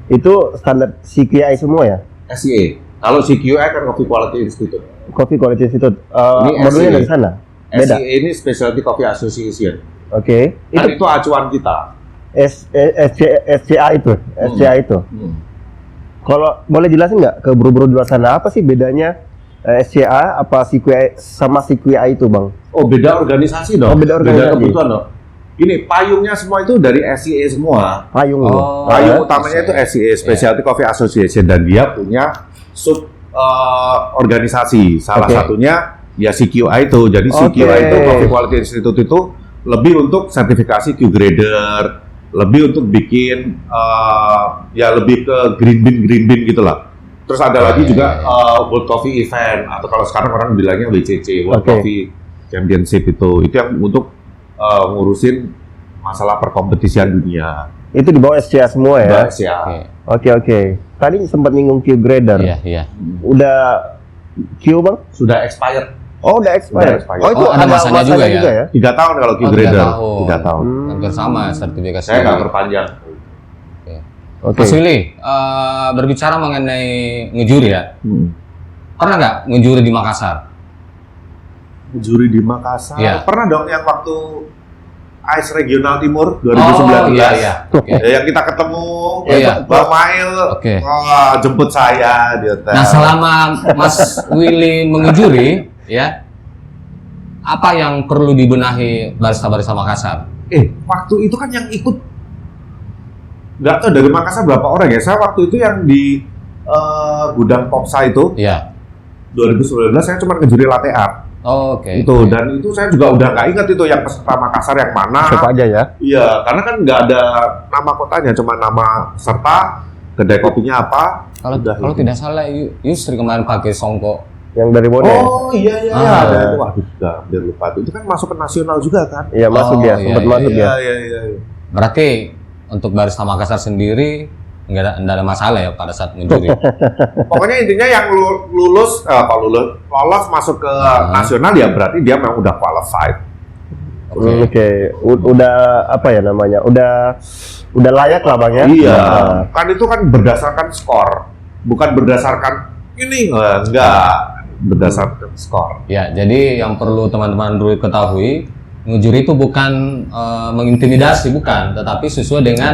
Itu standar CQI semua ya? SCA. Kalau CQI kan Coffee Quality Institute. Coffee Quality Institute. Ini Modulnya SCA. dari sana? Beda? SCA ini Specialty Coffee Association. Oke. Kan itu acuan kita. SCA itu, SCA itu. Kalau boleh jelasin nggak ke bro-bro di luar sana apa sih bedanya SCA apa CQI sama CQI itu, Bang? Oh, beda organisasi dong. Oh, beda organisasi. kebutuhan dong. Ini payungnya semua itu dari SCA semua. Payung. Oh. Payung utamanya itu SCA, Specialty Coffee Association, dan dia punya sub organisasi. Salah Oke. satunya ya CQI itu. Jadi CQI itu Coffee Quality Institute itu lebih untuk sertifikasi Q grader, lebih untuk bikin ya lebih ke green bean gitulah. Terus ada lagi juga World Coffee Event, atau kalau sekarang orang bilangnya WCC, World Oke. Coffee Championship itu yang untuk ngurusin masalah perkompetisian dunia. Itu di bawah SCA semua ya? Bahas ya. Oke. Tadi sempat nyinggung Q grader. Iya. Udah Q, Bang? Sudah expired. Oh, udah expired. Udah expired. Oh, itu Oh, ada masanya juga ya? 3 tahun kalau Q Oh, grader. 3 tahun. 3 tahun. Hampir sama sertifikasi. Saya nggak perpanjang. Oke. Mas Willy, berbicara mengenai ngejuri ya, pernah nggak ngejuri di Makassar? Juri di Makassar. Iya. Pernah dong yang waktu AIS Regional Timur 2019. Oh iya. Oke. Ya, yang kita ketemu, Iya. Bang Mail Oke. jemput saya di hotel. Nah, selama Mas Willy mengejuri, ya, apa yang perlu dibenahi barista-barista Makassar? Waktu itu kan yang ikut nggak tahu dari Makassar berapa orang ya. Saya waktu itu yang di gudang Popsa itu Iya. 2019 saya cuma ngejuri latte art. Oh, oke. Itu, dan itu saya juga udah nggak ingat itu yang peserta Makassar yang mana. Siapa aja ya? Iya, karena kan nggak ada nama kotanya, cuma nama serta, kedai kopinya apa. Kalau Udah kalau itu. tidak salah, Yusri kemarin pakai songkok. Yang dari Bone. Oh iya Ah. ada itu. Waduh, udah hampir lupa. Itu kan masuk ke nasional juga kan? Iya, masuk Oh, ya, iya, sempat iya, masuk ya. Iya. Berarti untuk barista Makassar sendiri nggak ada masalah ya pada saat ngejuri. Pokoknya intinya yang lolos masuk ke nasional ya berarti dia memang udah qualified. Oke. Udah apa ya namanya? Udah layak lah, Bang ya. Iya. Nah, Kan itu kan berdasarkan skor, bukan berdasarkan ini enggak berdasarkan skor. Ya, jadi yang perlu teman-teman dulu ketahui, ngejuri itu bukan mengintimidasi, bukan, tetapi sesuai dengan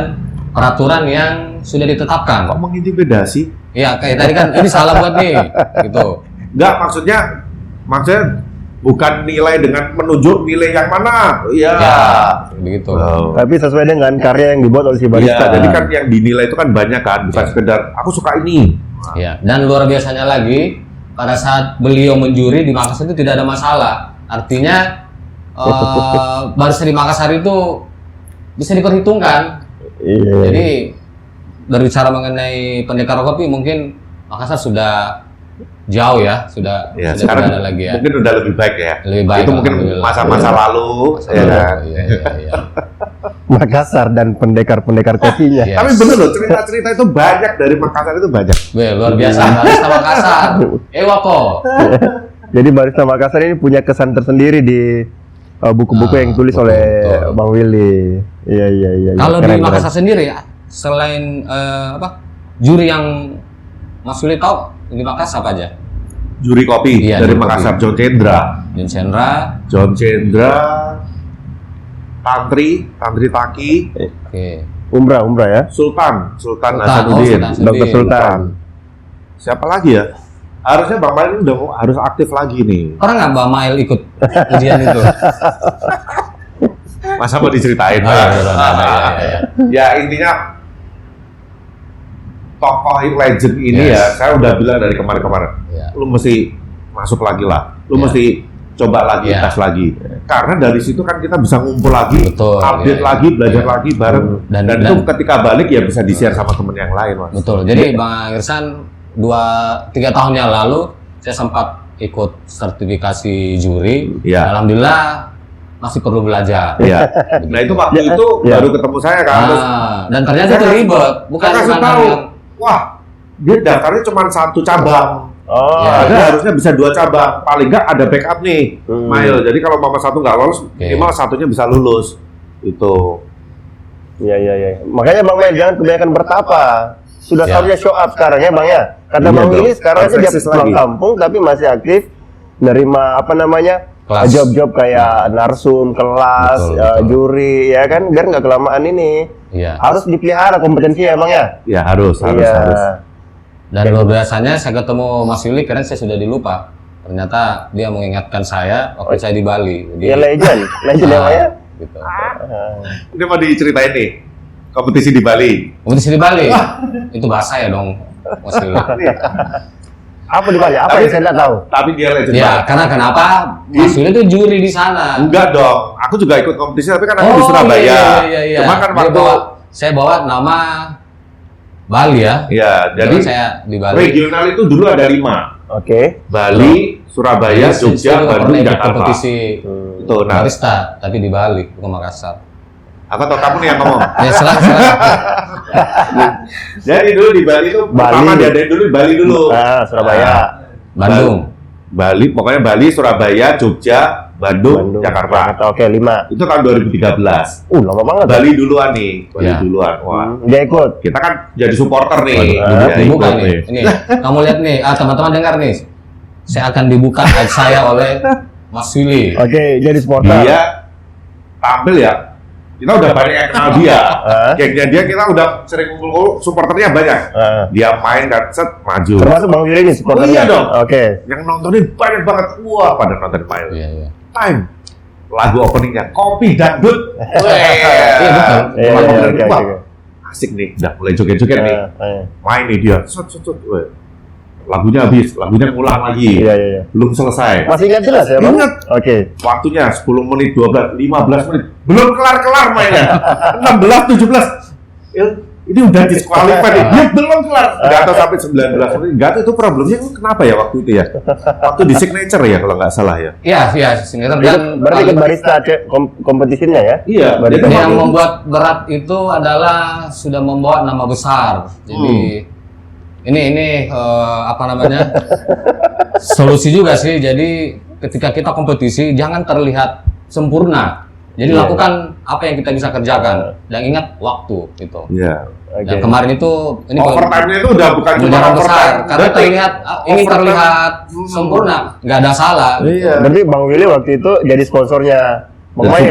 peraturan yang sudah ditetapkan. Kok mengintimidasi? Iya, kayak tadi kan ini salah buat nih, gitu. Enggak, maksudnya bukan nilai dengan menunjuk nilai yang mana. Iya. Ya, begitu. Oh. Tapi sesuai dengan karya yang dibuat oleh si barista. Iya, jadi kan yang dinilai itu kan banyak kan, bukan Iya. sekedar aku suka ini. Ya, dan luar biasanya lagi, pada saat beliau menjuri di Makassar itu tidak ada masalah. Artinya barista di Makassar itu bisa diperhitungkan. Iya. Jadi berbicara mengenai pendekar kopi mungkin Makassar sudah jauh ya, sudah Ya, tidak sekarang ada lagi ya. mungkin udah lebih baik ya. Lebih baik, Itu mungkin alhamdulillah. masa-masa lalu. Masa Ya. lalu, iya. Makassar dan pendekar-pendekar kopinya. Yes. Tapi bener loh, cerita-cerita itu banyak dari Makassar itu banyak. Weh, luar biasa barista Makassar. Wako. Jadi barista Makassar ini punya kesan tersendiri di buku-buku yang ditulis betul, oleh betul. Bang Willy. Iya. Kalau di Keren, Makassar sendiri ya, selain juri yang Mas Willy tahu di Makassar apa aja? Juri kopi Iya, dari juri Makassar, kopi. John Cendra. John Cendra. Tantri Taki, Oke. Umrah ya. Sultan Sultan Hasanuddin. Hasanuddin. Dr. Sultan. Siapa lagi ya? Harusnya Bang Mail udah harus aktif lagi nih. Pernah nggak Mbak Mail ikut ujian itu? Masa mau diceritain? Oh, iya. Ya intinya tokoh legend ini Yes. ya, saya udah bilang dari kemarin-kemarin, Iya. lu mesti masuk lagi lah, lu Iya. mesti coba lagi, Iya. tes lagi, karena dari situ kan kita bisa ngumpul lagi, Betul, update iya, lagi, belajar iya. lagi bareng, dan Dan- itu ketika balik ya bisa di-share sama temen yang lain, Mas. Betul. Jadi Bang Irsan 2-3 tahun yang lalu saya sempat ikut sertifikasi juri. Iya. Alhamdulillah masih perlu belajar. Iya. Nah itu waktu itu Iya. baru ketemu saya kan, terus Dan ternyata itu ribet, bukan saya kasih cuma tahu, yang wah dia daftarnya cuma 1 cabang. Oh, Ya. Ada harusnya bisa 2 cabang, paling nggak ada backup nih, Hmm. Mail. Jadi kalau mama 1 nggak lolos, Oke. minimal 1-nya bisa lulus. Itu. Iya. Makanya Bang Mel jangan kebanyakan bertapa. Sudah Ya. saatnya show up sekarang ya, Bang ya. Karena Iya Bang dong. Willy sekarang aja dia Harus eksis pulang lagi. kampung tapi masih aktif nerima apa namanya kelas. job-job kayak narsum, kelas, Betul. juri, ya kan, biar nggak kelamaan ini. Iya. Harus dipelihara kompetensinya emang ya. Ya harus. Iya. Dan luar biasanya saya ketemu Mas Willy, karena saya sudah dilupa. Ternyata dia mengingatkan saya waktu saya di Bali. Jadi, Iya legend emang ya. gitu. Ini mau diceritain nih kompetisi di Bali. Kompetisi di Bali. Itu bahasa ya dong, Mas Willy. Apa di Bali? Apa yang saya nggak tahu? Tapi dia legend Ya, banget. karena kenapa? Mas Willy itu juri di sana. Enggak dong. Aku juga ikut kompetisi tapi kan aku di Surabaya. Iya. Cuma kan Dia waktu saya bawa nama Bali ya. ya, Jadi jadi saya di Bali. regional itu dulu ada 5. Oke. Bali, Surabaya, Saya Jogja, juga Bandung, pernah ikut Jakarta. kompetisi Itu nah. barista, tapi di Bali, bukan Makassar. Aku tahu kamu nih yang ngomong. Ya silakan. Jadi dulu di Bali itu pertama Bali. diadain dulu di Bali dulu. Surabaya. Bandung. Bali, pokoknya Bali, Surabaya, Jogja, Bandung, Jakarta. Oke, 5. Itu tahun 2013. Lama banget. Bali duluan nih, Bali Ya. duluan. Wah, Dia ikut. kita kan jadi supporter nih. Waduh, Ya, dibuka ikut nih. Ini, kamu lihat nih, teman-teman dengar nih. Saya akan dibuka aib saya oleh Mas Willy. Oke, jadi supporter. Dia tampil ya. Kita udah banyak yang kenal dia. Gengnya dia kita udah sering kumpul, supporternya banyak. Dia main dan set maju. Termasuk Bang Willy nih supporternya. Oh, iya dong. Oke. Yang nontonin banyak banget. Wah, pada nonton main. Iya. Time. Lagu openingnya Kopi Dangdut. Iya, betul. Iya, Wah, iya, opening, oke, wah, oke. asik nih, udah mulai joget-joget nih. Main nih dia. Set. Weh. Lagunya habis, lagunya ngulang lagi. Iya. Belum selesai. Masih ingat jelas ya, Bang? Ingat. Oke. Waktunya 10 menit, 12, 15 menit. Belum kelar-kelar mainnya. 16, 17. Ini udah disqualified nih. Dia belum kelar. Nggak tahu sampai 19 menit. Nggak tahu itu problemnya kenapa ya waktu itu ya? Waktu di signature ya kalau nggak salah ya. Iya, singkatan Itu dan berarti ikut barista kompetisinya ya? Iya. Berarti Jadi yang membuat berat itu adalah sudah membawa nama besar. Jadi ini apa namanya? Solusi juga sih. Jadi ketika kita kompetisi jangan terlihat sempurna. Jadi lakukan apa yang kita bisa kerjakan dan ingat waktu itu. Iya. Dan kemarin itu ini Overtime-nya itu udah bukan cuma pelajaran besar overtime. karena Berarti ingin overtime. terlihat sempurna, nggak ada salah. Iya. Berarti Bang Willy waktu itu jadi sponsornya pemain.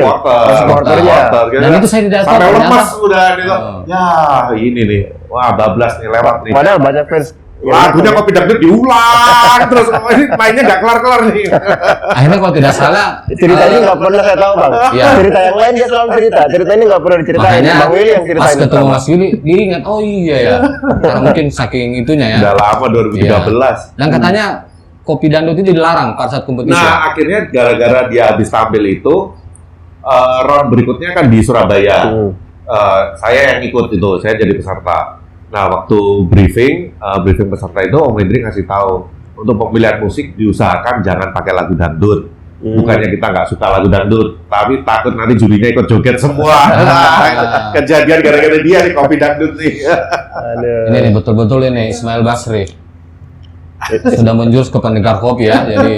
Supporternya. Dan itu saya tidak tahu, Sampai ternyata. lemas udah nih. Oh. Ya ini nih. Wah, bablas nih lewat nih. Padahal banyak fans. Lagunya Kopi Dangdut diulang terus ini mainnya nggak kelar-kelar nih. Akhirnya kalau tidak salah Ceritanya nggak pernah saya tahu, Bang. Iya. Cerita yang lain dia selalu cerita. Cerita ini nggak pernah diceritain. makanya Bang Willy yang pas ceritain. ketemu pertama. Mas Willy dia ingat, oh iya ya, karena mungkin saking itunya ya. Udah lama 2013. Iya. Dan katanya Kopi Dangdut itu dilarang pada saat kompetisi. Nah, akhirnya gara-gara dia habis tampil itu round berikutnya kan di Surabaya. Saya yang ikut itu, saya jadi peserta. Nah, waktu briefing peserta itu Om Hendrik ngasih tahu untuk pemilihan musik diusahakan jangan pakai lagu dangdut. Bukannya kita nggak suka lagu dangdut, tapi takut nanti jurinya ikut joget semua. Kejadian gara-gara dia nih Kopi Dangdut nih. Aduh. Ini nih betul-betul ini Ismail Basri sudah menjurus ke pendekar kopi ya. Jadi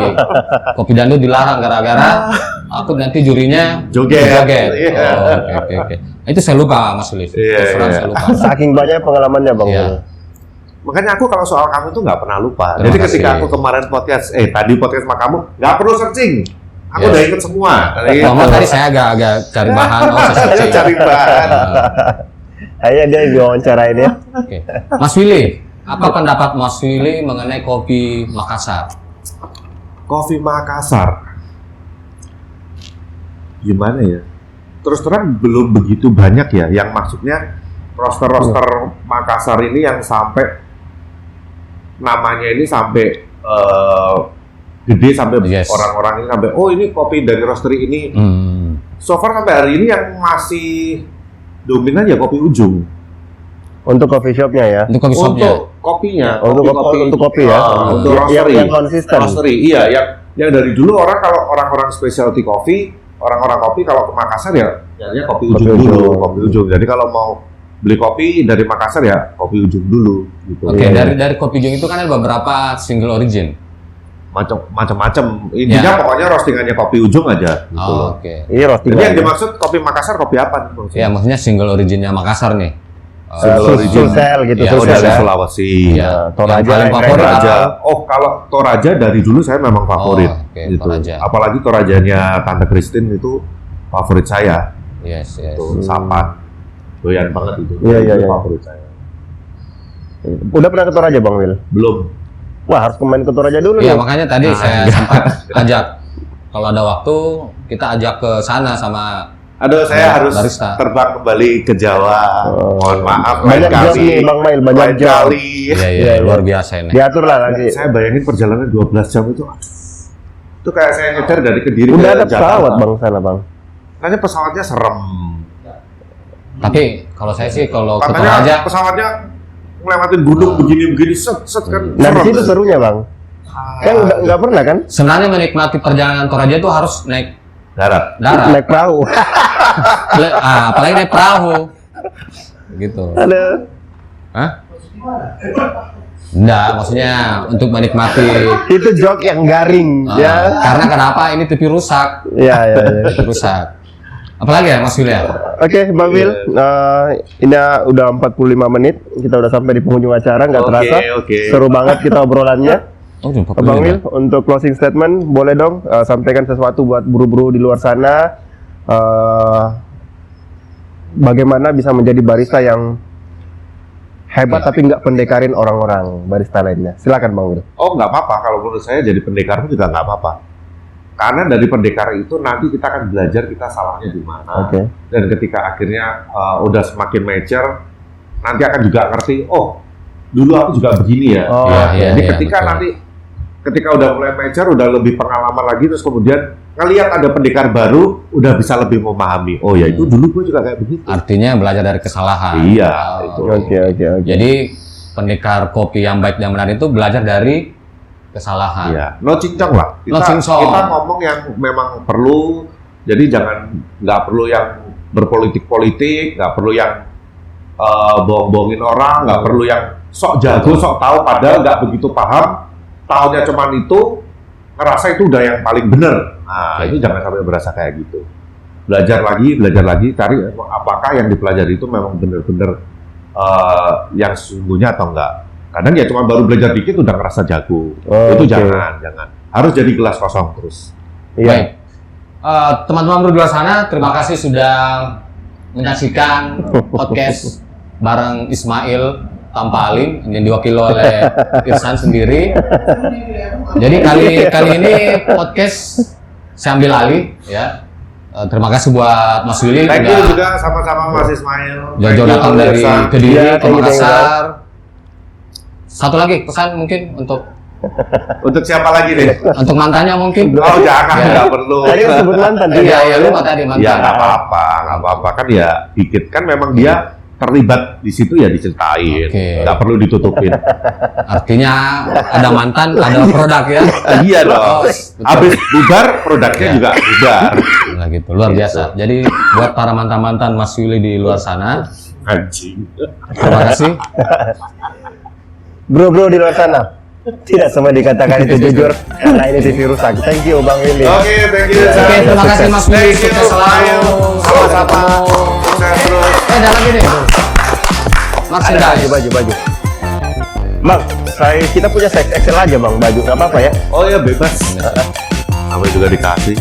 Kopi Dangdut dilarang gara-gara aku nanti jurinya Joget. Iya. Oh, oke. Itu saya lupa Mas Willy. Iya, Terus terang iya. saya lupa. Saking banyak pengalamannya, Bang Iya. Willy. Makanya aku kalau soal kamu tuh nggak pernah lupa. Terima Jadi ketika kasih. aku kemarin tadi podcast sama kamu, nggak perlu searching. Aku Iya. udah ikut semua. Mama tadi saya agak cari bahan, saya Saya searching. cari bahan. Ayo dia diwawancarain ya. Oke. Mas Willy, apa pendapat Mas Willy mengenai kopi Makassar? Kopi Makassar. Gimana ya? Terus terang belum begitu banyak ya, yang maksudnya roster-roster Makassar ini yang sampai namanya ini sampai gede sampai Yes. orang-orang ini sampai oh ini kopi dari roastery ini. So far sampai hari ini yang masih dominan ya kopi ujung. Untuk coffee shopnya ya. Untuk kopi shopnya? Untuk kopinya, Untuk kopi ya. untuk roastery. Yang konsisten. Roastery, iya, yang dari dulu orang-orang specialty coffee, orang-orang kopi kalau ke Makassar ya nyarinya kopi ujung Kopi dulu, ujung. kopi ujung. Jadi kalau mau beli kopi dari Makassar ya kopi ujung dulu gitu. Oke, Iya. dari kopi ujung itu kan ada beberapa single origin. Macam-macam. Intinya Ya. pokoknya roastingannya kopi ujung aja gitu loh. Oke. Iya roasting. Jadi yang dimaksud kopi Makassar kopi apa nih? Ya, maksudnya single originnya Makassar nih. Single origin. Sulsel gitu, Iya, Oh, Sulsel dari ya. Sulawesi. Iya. Toraja, Yang paling yang favorit Toraja. apa? Oh, kalau Toraja dari dulu saya memang favorit. Oh, oke, gitu. Toraja. Apalagi Torajanya Tante Christine itu favorit saya. Yes, yes. Tuh, Sapan. Doyan banget itu. Iya, Itu iya, iya. favorit saya. Udah pernah ke Toraja Bang Wil? Belum. Wah, harus main ke Toraja dulu Iya, nih. makanya tadi saya sempat ajak. Kalau ada waktu, kita ajak ke sana sama Aduh, saya harus barista. terbang kembali ke Jawa. Mohon maaf, lain Banyak job kali. nih, Bang Mail, banyak Lain job. kali. Iya, Iya, iya. luar biasa ini. Diatur lah nanti. Saya bayangin perjalanan 12 jam itu. Aduh, itu kayak saya nyetir dari Kediri Udah ke ada Jakarta. pesawat Bang sana Bang. Katanya pesawatnya serem. Tapi kalau saya sih kalau ke Katanya Toraja, pesawatnya ngelewatin gunung begini-begini set kan. Nah di serem. situ serunya Bang. Kan udah nggak pernah kan? sebenarnya menikmati perjalanan Toraja itu harus naik Darat. darat. Naik perahu. Apalagi naik perahu. Gitu. Ada. Hah? Enggak, maksudnya untuk menikmati Itu jok yang garing ya. karena kenapa ini TV rusak. Iya iya. iya. TV rusak. Apalagi ya Mas William? Oke, Bang Wil, ini udah 45 menit, kita udah sampai di penghujung acara, nggak Oke, terasa. oke. Seru banget kita obrolannya. Oh, jam 45. Bang Wil, untuk closing statement, boleh dong sampaikan sesuatu buat buru-buru di luar sana. Bagaimana bisa menjadi barista yang hebat tapi nggak pendekarin orang-orang barista lainnya. Silakan Bang Wil. Oh, nggak apa-apa. Kalau menurut saya jadi pendekar pun juga nggak apa-apa. Karena dari pendekar itu nanti kita akan belajar kita salahnya di mana. Oke. Dan ketika akhirnya udah semakin mature, nanti akan juga ngerti, oh dulu aku juga begini ya. Oh, iya, Jadi iya, ketika betul. nanti ketika udah mulai mature, udah lebih pengalaman lagi, terus kemudian ngelihat ada pendekar baru, udah bisa lebih memahami. Oh ya itu dulu gue juga kayak begitu. Artinya belajar dari kesalahan. Iya, Oh. itu. Oke. Jadi pendekar kopi yang baik dan benar itu belajar dari kesalahan. Iya, no cincong lah. No cincong. Kita ngomong yang memang perlu. Jadi nggak perlu yang berpolitik-politik, nggak perlu yang bohong-bohongin orang, nggak perlu yang sok jago, sok tahu, padahal nggak begitu paham. Taunya cuman itu, ngerasa itu udah yang paling bener. Nah, Oke. itu jangan sampai berasa kayak gitu. Belajar lagi, cari apakah yang dipelajari itu memang bener-bener yang sesungguhnya atau enggak. Kadang ya cuma baru belajar dikit udah ngerasa jago. Oh, Itu oke. jangan. Harus jadi gelas kosong terus. Iya. Baik. Teman-teman di luar sana, terima kasih sudah menyaksikan podcast bareng Ismail tanpa Alim yang diwakili oleh Irsan sendiri. Jadi kali ini podcast saya ambil alih ya. Terima kasih buat Mas Willy Thank you udah juga sama-sama Mas Ismail. jauh-jauh Thank you, datang dari Irsan. Kediri Iya, ke thank you, Makassar. Satu lagi pesan mungkin untuk Untuk siapa lagi nih? untuk mantannya mungkin. Oh jangan, Ya. nggak perlu. Tadi kan sebut mantan tadi. Iya, iya, lupa tadi mantan. Ya nggak apa-apa kan ya dikit kan memang dia terlibat di situ ya diceritain, Oke. nggak perlu ditutupin. Artinya ada mantan, ada produk ya. Iya dong. Oh, betul. Habis bubar produknya Ya. juga bubar. Nah gitu, luar biasa. Jadi buat para mantan-mantan Mas Willy di luar sana, Anjing. terima kasih. Bro-bro di luar sana, tidak semua dikatakan itu jujur karena ini TV rusak. Thank you Bang Willy. Oke, thank you. Oke, terima kasih Mas Willy. Thank you. Sukses selalu. Ayo, sama-sama. Sukses terus. Ada lagi nih. Merchandise. Baju. Bang, kita punya size XL aja bang baju, nggak apa-apa ya? Oh ya bebas. Namanya juga dikasih.